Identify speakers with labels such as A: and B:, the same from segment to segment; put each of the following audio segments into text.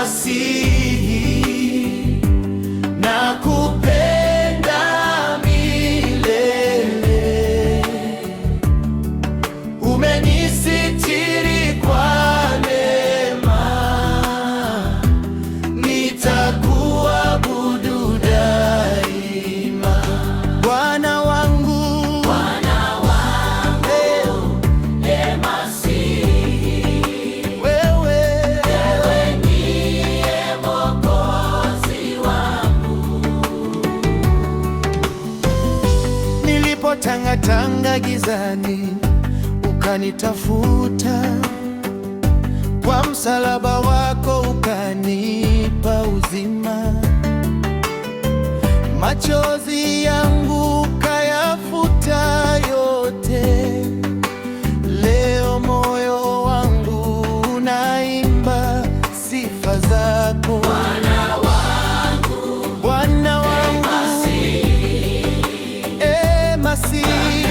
A: Masihi, nakupenda milele. Umenisitiri kwa neema, nitakuabudu daima. Bwana wangu, Masihi, wewe ndiye Mwokozi wangu. Nilipotangatanga gizani, ukanitafuta, kwa msalaba wako ukanipa uzima. Machozi yangu kayafuta yote, leo moyo wangu unaimba sifa zako. Bwana wangu, Bwana wangu, Masihi, Masihi,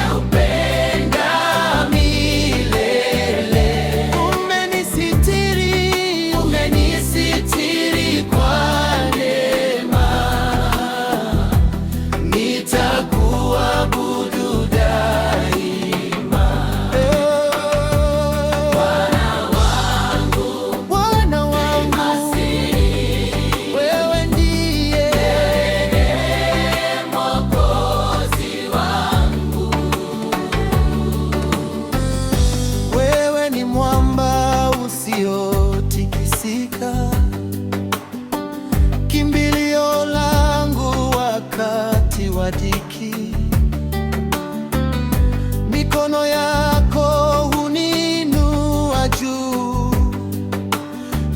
A: kimbilio langu wakati wa dhiki. Mikono yako huniinua juu,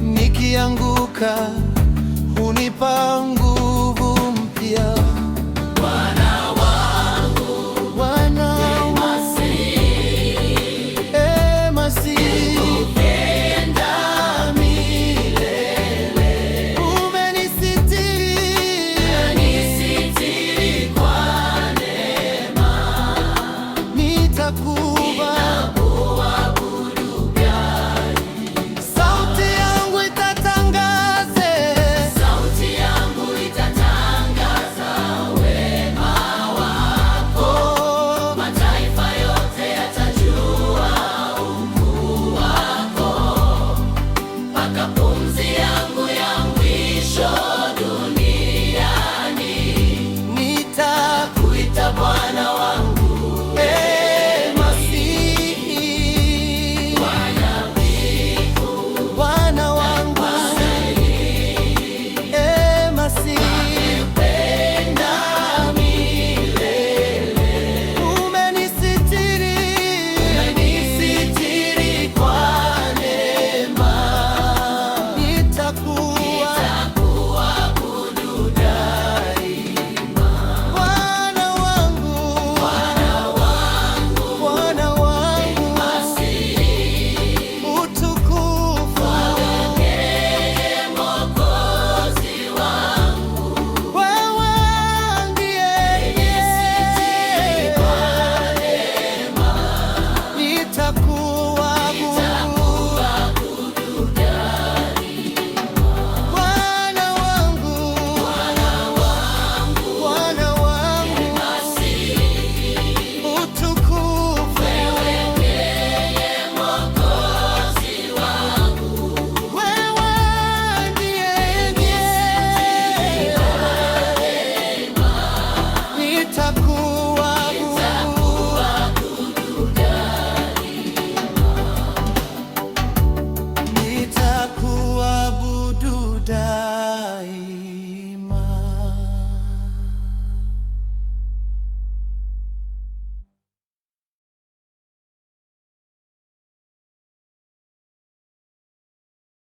A: nikianguka hunipa nguvu mpya. Bwana wangu, Bwana Masihi, Masihi, pumzi yangu ya mwisho.